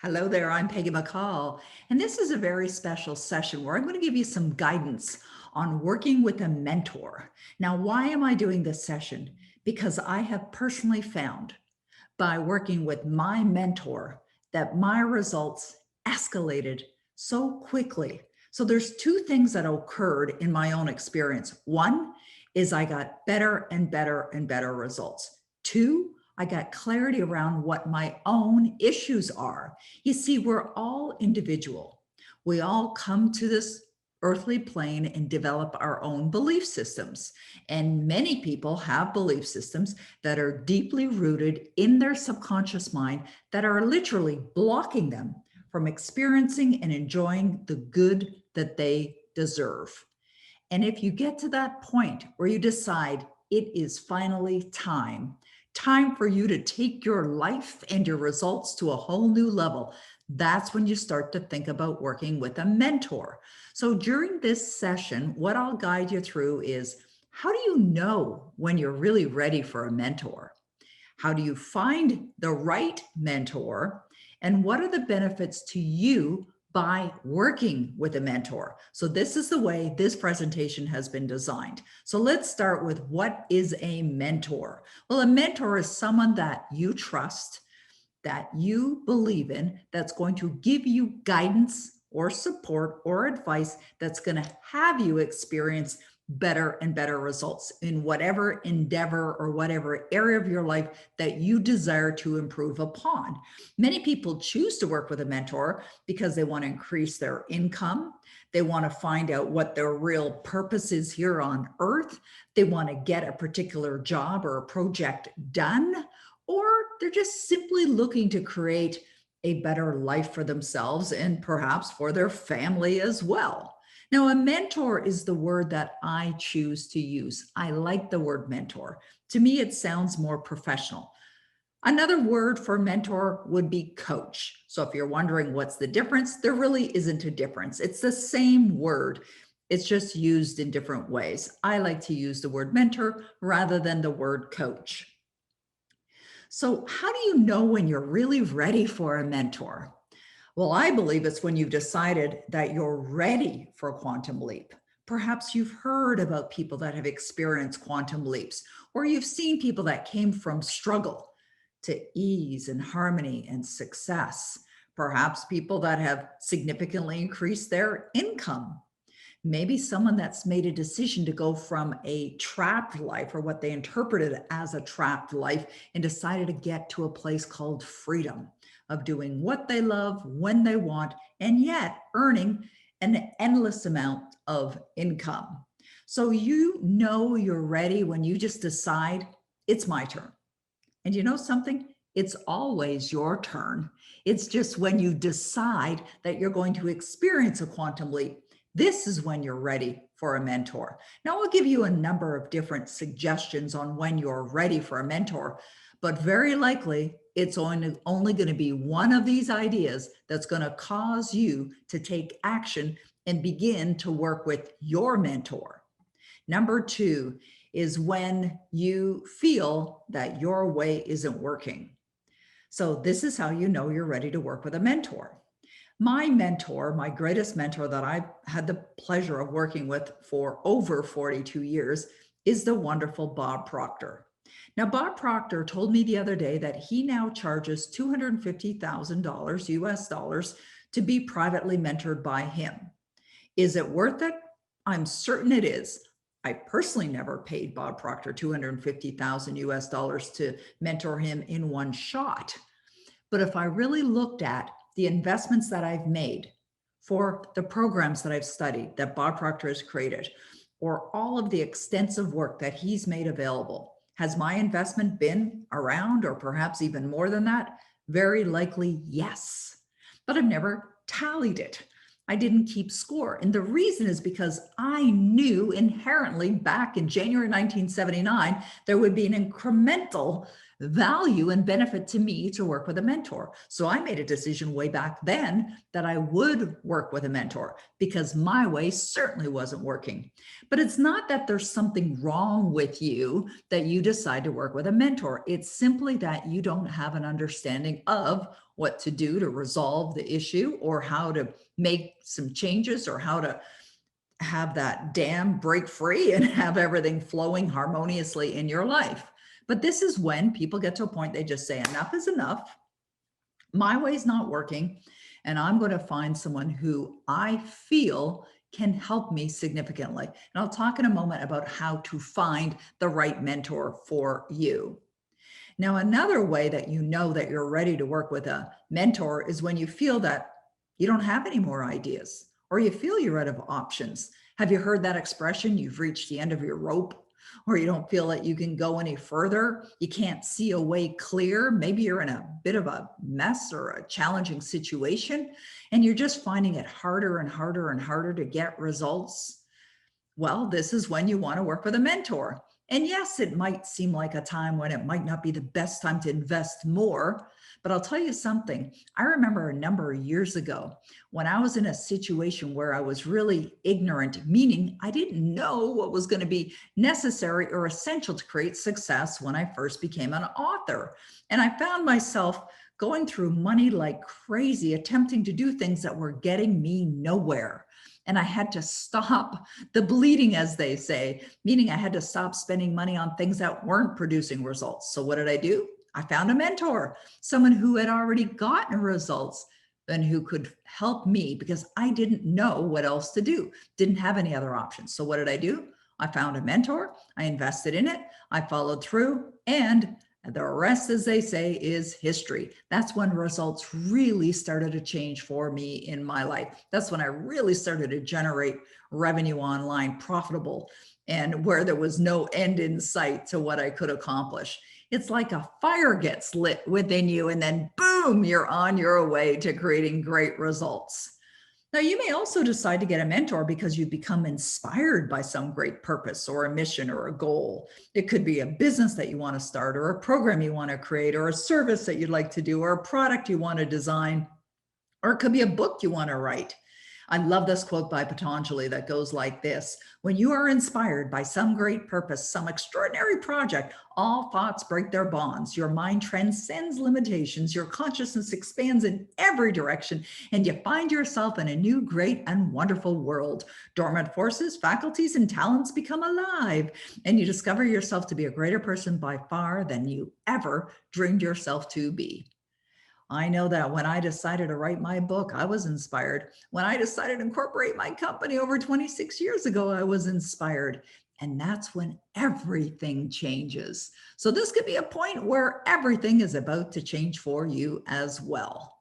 Hello there, I'm Peggy McColl, and this is a very special session where I'm going to give you some guidance on working with a mentor. Now, why am I doing this session? Because I have personally found by working with my mentor that my results escalated so quickly. So there's two things that occurred in my own experience. One is I got better and better and better results. Two, I got clarity around what my own issues are. You see, we're all individual. We all come to this earthly plane and develop our own belief systems. And many people have belief systems that are deeply rooted in their subconscious mind that are literally blocking them from experiencing and enjoying the good that they deserve. And if you get to that point where you decide it is finally time for you to take your life and your results to a whole new level, that's when you start to think about working with a mentor. So during this session, what I'll guide you through is, how do you know when you're really ready for a mentor? How do you find the right mentor? And what are the benefits to you by working with a mentor? So this is the way this presentation has been designed. So let's start with, what is a mentor? Well, a mentor is someone that you trust, that you believe in, that's going to give you guidance or support or advice that's going to have you experience better and better results in whatever endeavor or whatever area of your life that you desire to improve upon. Many people choose to work with a mentor because they want to increase their income. They want to find out what their real purpose is here on earth. They want to get a particular job or a project done, or they're just simply looking to create a better life for themselves and perhaps for their family as well. Now, a mentor is the word that I choose to use. I like the word mentor. To me, it sounds more professional. Another word for mentor would be coach. So if you're wondering what's the difference, there really isn't a difference. It's the same word. It's just used in different ways. I like to use the word mentor rather than the word coach. So how do you know when you're really ready for a mentor? Well, I believe it's when you've decided that you're ready for a quantum leap. Perhaps you've heard about people that have experienced quantum leaps, or you've seen people that came from struggle to ease and harmony and success. Perhaps people that have significantly increased their income. Maybe someone that's made a decision to go from a trapped life, or what they interpreted as a trapped life, and decided to get to a place called freedom, of doing what they love when they want, and yet earning an endless amount of income. So you know you're ready when you just decide it's my turn. And you know something? It's always your turn. It's just when you decide that you're going to experience a quantum leap, this is when you're ready for a mentor. Now, I'll give you a number of different suggestions on when you're ready for a mentor, but very likely it's only going to be one of these ideas that's going to cause you to take action and begin to work with your mentor. Number two is when you feel that your way isn't working. So this is how you know you're ready to work with a mentor. My mentor, my greatest mentor that I've had the pleasure of working with for over 42 years, is the wonderful Bob Proctor. Now, Bob Proctor told me the other day that he now charges $250,000 US dollars to be privately mentored by him. Is it worth it? I'm certain it is. I personally never paid Bob Proctor 250,000 US dollars to mentor him in one shot. But if I really looked at the investments that I've made for the programs that I've studied, that Bob Proctor has created, or all of the extensive work that he's made available, has my investment been around, or perhaps even more than that? Very likely, yes. But I've never tallied it. I didn't keep score. And the reason is because I knew inherently back in January 1979, there would be an incremental value and benefit to me to work with a mentor. So I made a decision way back then that I would work with a mentor because my way certainly wasn't working. But it's not that there's something wrong with you that you decide to work with a mentor. It's simply that you don't have an understanding of what to do to resolve the issue or how to make some changes or how to have that dam break free and have everything flowing harmoniously in your life. But this is when people get to a point they just say, enough is enough. My way's not working. And I'm going to find someone who I feel can help me significantly. And I'll talk in a moment about how to find the right mentor for you. Now, another way that you know that you're ready to work with a mentor is when you feel that you don't have any more ideas or you feel you're out of options. Have you heard that expression? You've reached the end of your rope, or you don't feel that you can go any further. You can't see a way clear. Maybe you're in a bit of a mess or a challenging situation, and you're just finding it harder and harder and harder to get results. Well, this is when you want to work with a mentor. And yes, it might seem like a time when it might not be the best time to invest more, but I'll tell you something. I remember a number of years ago when I was in a situation where I was really ignorant, meaning I didn't know what was going to be necessary or essential to create success when I first became an author. And I found myself going through money like crazy, attempting to do things that were getting me nowhere. And I had to stop the bleeding, as they say, meaning I had to stop spending money on things that weren't producing results. So what did I do? I found a mentor, someone who had already gotten results and who could help me because I didn't know what else to do, didn't have any other options. So what did I do? I found a mentor, I invested in it, I followed through, and the rest, as they say, is history. That's when results really started to change for me in my life. That's when I really started to generate revenue online, profitable, and where there was no end in sight to what I could accomplish. It's like a fire gets lit within you, and then boom, you're on your way to creating great results. Now, you may also decide to get a mentor because you've become inspired by some great purpose or a mission or a goal. It could be a business that you want to start, or a program you want to create, or a service that you'd like to do, or a product you want to design, or it could be a book you want to write. I love this quote by Patanjali that goes like this: when you are inspired by some great purpose, some extraordinary project, all thoughts break their bonds. Your mind transcends limitations. Your consciousness expands in every direction, and you find yourself in a new, great, and wonderful world. Dormant forces, faculties, and talents become alive, and you discover yourself to be a greater person by far than you ever dreamed yourself to be. I know that when I decided to write my book, I was inspired. When I decided to incorporate my company over 26 years ago, I was inspired. And that's when everything changes. So this could be a point where everything is about to change for you as well.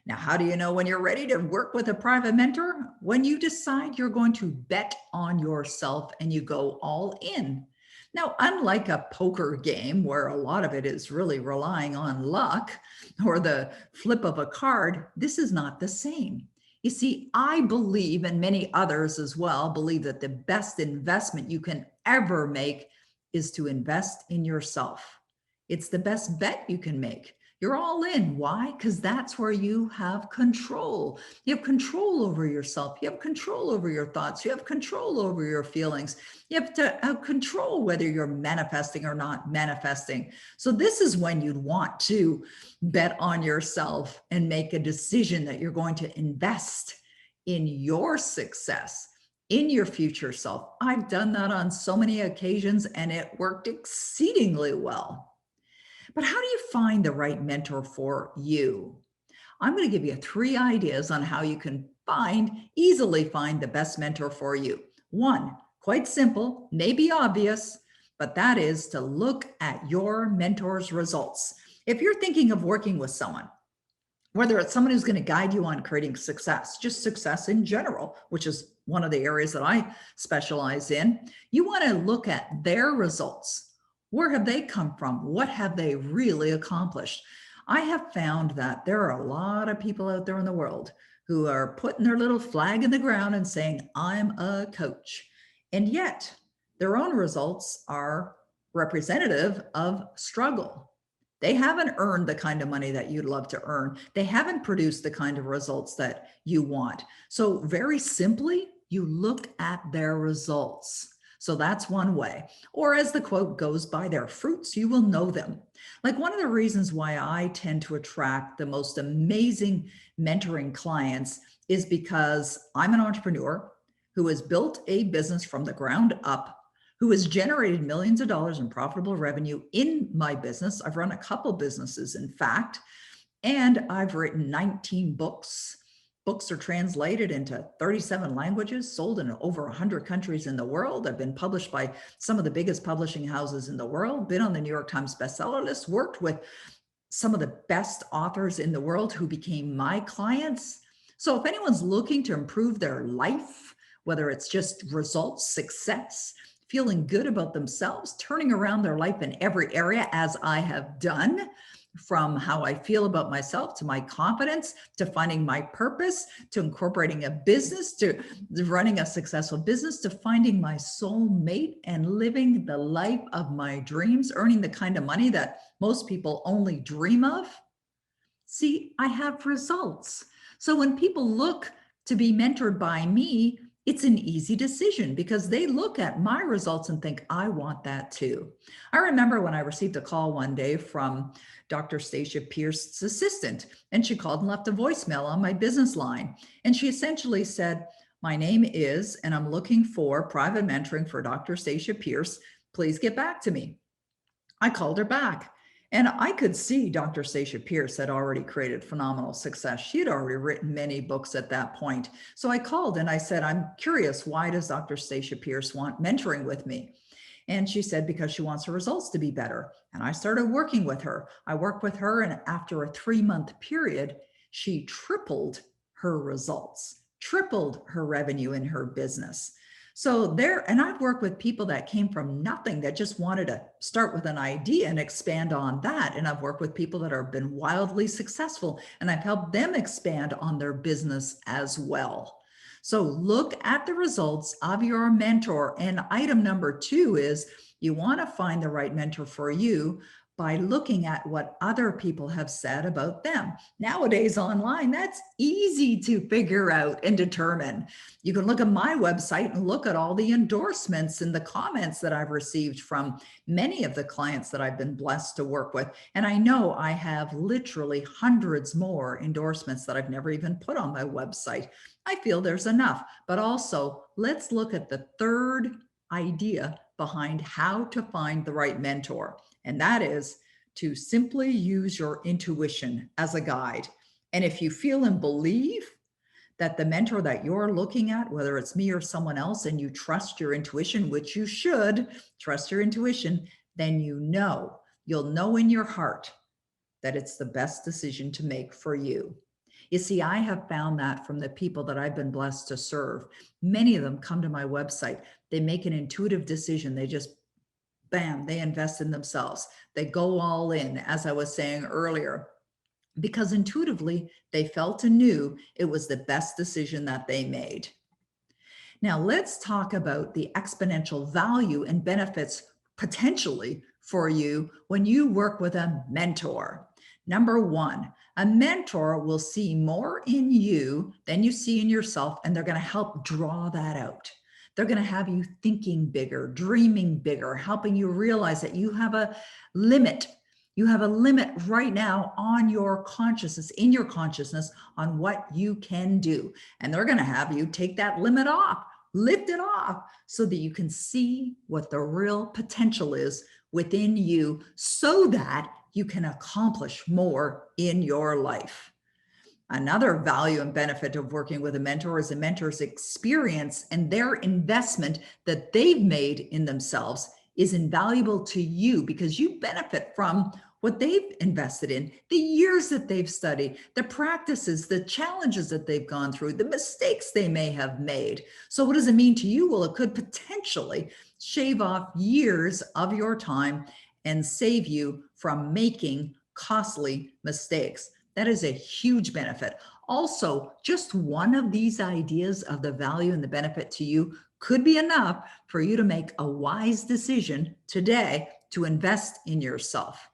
Now, how do you know when you're ready to work with a private mentor? When you decide you're going to bet on yourself and you go all in. Now, unlike a poker game where a lot of it is really relying on luck or the flip of a card, this is not the same. You see, I believe, and many others as well, believe that the best investment you can ever make is to invest in yourself. It's the best bet you can make. You're all in. Why? Because that's where you have control. You have control over yourself. You have control over your thoughts. You have control over your feelings. You have to have control whether you're manifesting or not manifesting. So this is when you'd want to bet on yourself and make a decision that you're going to invest in your success, in your future self. I've done that on so many occasions and it worked exceedingly well. But how do you find the right mentor for you? I'm going to give you 3 ideas on how you can easily find the best mentor for you. 1, quite simple, maybe obvious, but that is to look at your mentor's results. If you're thinking of working with someone, whether it's someone who's going to guide you on creating success, just success in general, which is one of the areas that I specialize in, you want to look at their results. Where have they come from? What have they really accomplished? I have found that there are a lot of people out there in the world who are putting their little flag in the ground and saying, I'm a coach. And yet their own results are representative of struggle. They haven't earned the kind of money that you'd love to earn. They haven't produced the kind of results that you want. So very simply, you look at their results. So that's one way. Or as the quote goes, by their fruits, you will know them. Like one of the reasons why I tend to attract the most amazing mentoring clients is because I'm an entrepreneur who has built a business from the ground up, who has generated millions of dollars in profitable revenue in my business. I've run a couple businesses, in fact, and I've written 19 books. Books are translated into 37 languages, sold in over 100 countries in the world. I've been published by some of the biggest publishing houses in the world, been on the New York Times bestseller list, worked with some of the best authors in the world who became my clients. So if anyone's looking to improve their life, whether it's just results, success, feeling good about themselves, turning around their life in every area, as I have done, from how I feel about myself to my confidence, to finding my purpose, to incorporating a business, to running a successful business, to finding my soul mate and living the life of my dreams, earning the kind of money that most people only dream of. See, I have results. So when people look to be mentored by me, it's an easy decision because they look at my results and think, I want that too. I remember when I received a call one day from Dr. Stacia Pierce's assistant, and she called and left a voicemail on my business line. And she essentially said, my name is, and I'm looking for private mentoring for Dr. Stacia Pierce. Please get back to me. I called her back. And I could see Dr. Stacia Pierce had already created phenomenal success. She had already written many books at that point. So I called and I said, I'm curious, why does Dr. Stacia Pierce want mentoring with me? And she said, because she wants her results to be better. And I started working with her. I worked with her, and after a 3-month period, she tripled her results, tripled her revenue in her business. So there, and I've worked with people that came from nothing, that just wanted to start with an idea and expand on that. And I've worked with people that have been wildly successful, and I've helped them expand on their business as well. So look at the results of your mentor. And item number 2 is you want to find the right mentor for you by looking at what other people have said about them. Nowadays online, that's easy to figure out and determine. You can look at my website and look at all the endorsements and the comments that I've received from many of the clients that I've been blessed to work with. And I know I have literally hundreds more endorsements that I've never even put on my website. I feel there's enough, but also let's look at the third idea behind how to find the right mentor. And that is to simply use your intuition as a guide. And if you feel and believe that the mentor that you're looking at, whether it's me or someone else, and you trust your intuition, which you should trust your intuition, then you'll know in your heart that it's the best decision to make for you. You see, I have found that from the people that I've been blessed to serve. Many of them come to my website. They make an intuitive decision. They just bam, they invest in themselves. They go all in, as I was saying earlier, because intuitively they felt and knew it was the best decision that they made. Now let's talk about the exponential value and benefits potentially for you when you work with a mentor. Number 1, a mentor will see more in you than you see in yourself, and they're going to help draw that out. They're going to have you thinking bigger, dreaming bigger, helping you realize that you have a limit. You have a limit right now on your consciousness, in your consciousness, on what you can do. And they're going to have you take that limit off, lift it off, so that you can see what the real potential is within you, so that you can accomplish more in your life. Another value and benefit of working with a mentor is a mentor's experience and their investment that they've made in themselves is invaluable to you, because you benefit from what they've invested in, the years that they've studied, the practices, the challenges that they've gone through, the mistakes they may have made. So what does it mean to you? Well, it could potentially shave off years of your time and save you from making costly mistakes. That is a huge benefit. Also, just one of these ideas of the value and the benefit to you could be enough for you to make a wise decision today to invest in yourself.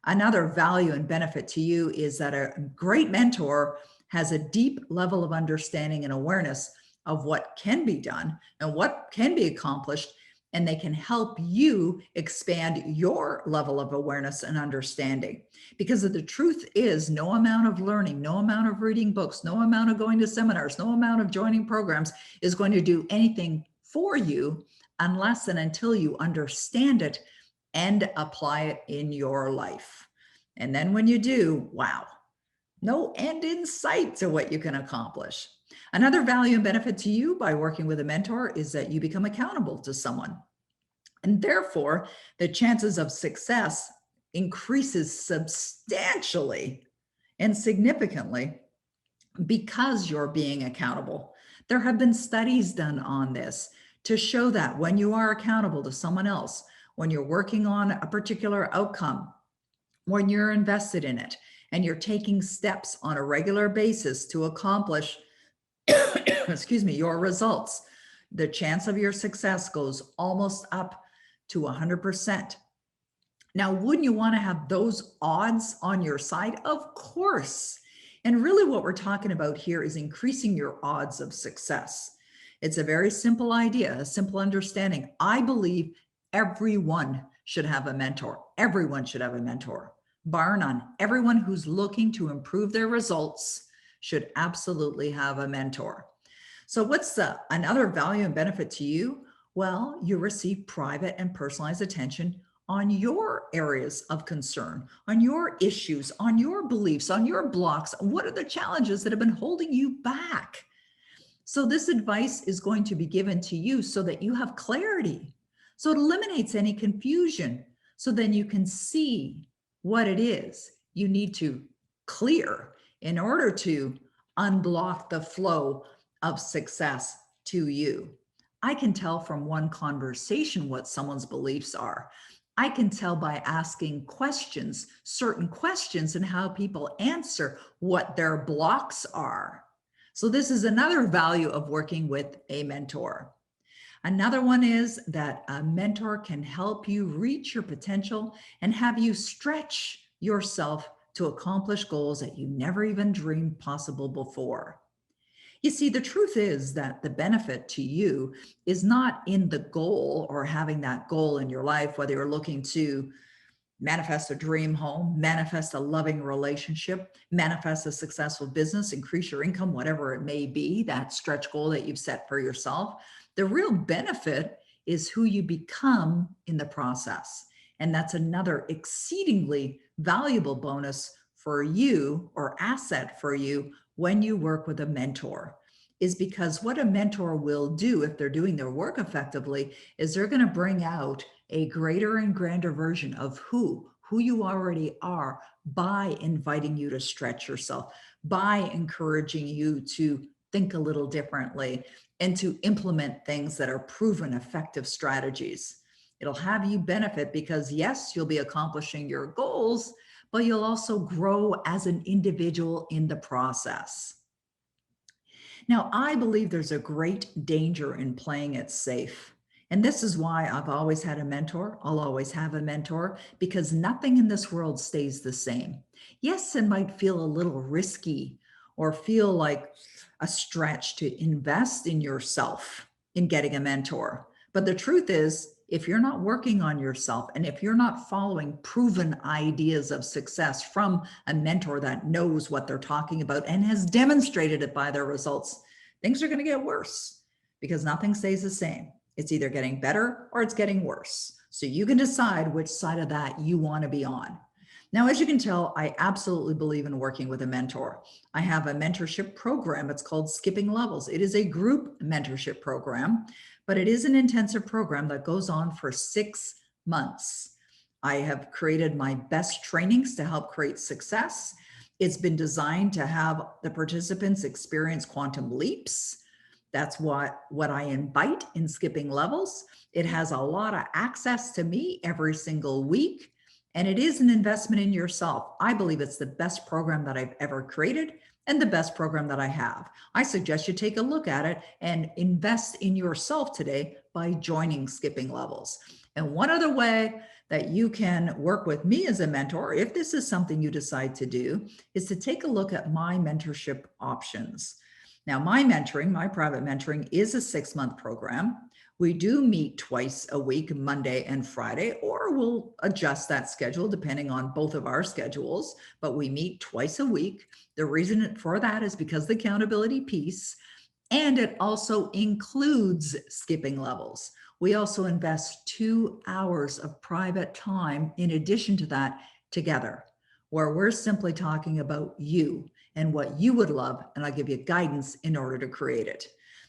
Another value and benefit to you is that a great mentor has a deep level of understanding and awareness of what can be done and what can be accomplished, and they can help you expand your level of awareness and understanding. Because the truth is, no amount of learning, no amount of reading books, no amount of going to seminars, no amount of joining programs is going to do anything for you unless and until you understand it and apply it in your life. And then when you do, wow, no end in sight to what you can accomplish. Another value and benefit to you by working with a mentor is that you become accountable to someone. And therefore, the chances of success increases substantially and significantly because you're being accountable. There have been studies done on this to show that when you are accountable to someone else, when you're working on a particular outcome, when you're invested in it, and you're taking steps on a regular basis to accomplish, excuse me, your results, the chance of your success goes almost up to 100%. Now, wouldn't you want to have those odds on your side? Of course. And really what we're talking about here is increasing your odds of success. It's a very simple idea, a simple understanding. I believe everyone should have a mentor. Everyone should have a mentor, bar none. Everyone who's looking to improve their results should absolutely have a mentor. So what's another value and benefit to you? Well, you receive private and personalized attention on your areas of concern, on your issues, on your beliefs, on your blocks. What are the challenges that have been holding you back? So this advice is going to be given to you so that you have clarity. So it eliminates any confusion. So then you can see what it is you need to clear in order to unblock the flow of success to you. I can tell from one conversation what someone's beliefs are. I can tell by asking questions, certain questions, and how people answer what their blocks are. So this is another value of working with a mentor. Another one is that a mentor can help you reach your potential and have you stretch yourself to accomplish goals that you never even dreamed possible before. You see, the truth is that the benefit to you is not in the goal or having that goal in your life, whether you're looking to manifest a dream home, manifest a loving relationship, manifest a successful business, increase your income, whatever it may be, that stretch goal that you've set for yourself. The real benefit is who you become in the process. And that's another exceedingly valuable bonus for you or asset for you when you work with a mentor, is because what a mentor will do if they're doing their work effectively is they're going to bring out a greater and grander version of who you already are by inviting you to stretch yourself, by encouraging you to think a little differently and to implement things that are proven effective strategies. It'll have you benefit because yes, you'll be accomplishing your goals, but you'll also grow as an individual in the process. Now, I believe there's a great danger in playing it safe. And this is why I've always had a mentor. I'll always have a mentor because nothing in this world stays the same. Yes, it might feel a little risky or feel like a stretch to invest in yourself in getting a mentor. But the truth is, if you're not working on yourself and if you're not following proven ideas of success from a mentor that knows what they're talking about and has demonstrated it by their results, things are going to get worse because nothing stays the same. It's either getting better or it's getting worse. So you can decide which side of that you want to be on. Now, as you can tell, I absolutely believe in working with a mentor. I have a mentorship program. It's called Skipping Levels. It is a group mentorship program, but it is an intensive program that goes on for 6 months. I have created my best trainings to help create success. It's been designed to have the participants experience quantum leaps. That's what I invite in Skipping Levels. It has a lot of access to me every single week. And it is an investment in yourself. I believe it's the best program that I've ever created and the best program that I have. I suggest you take a look at it and invest in yourself today by joining Skipping Levels. And one other way that you can work with me as a mentor, if this is something you decide to do, is to take a look at my mentorship options. Now, my mentoring, my private mentoring is a 6-month program. We do meet twice a week, Monday and Friday, or we'll adjust that schedule depending on both of our schedules, but we meet twice a week. The reason for that is because the accountability piece, and it also includes skipping levels. We also invest 2 hours of private time in addition to that together, where we're simply talking about you and what you would love, and I'll give you guidance in order to create it.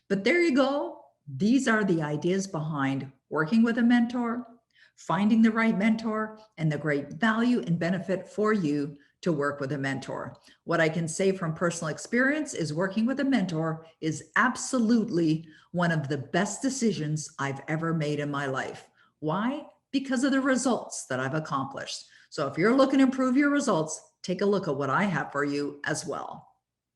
But there you go. These are the ideas behind working with a mentor, finding the right mentor, and the great value and benefit for you to work with a mentor. What I can say from personal experience is working with a mentor is absolutely one of the best decisions I've ever made in my life. Why? Because of the results that I've accomplished. So if you're looking to improve your results, take a look at what I have for you as well.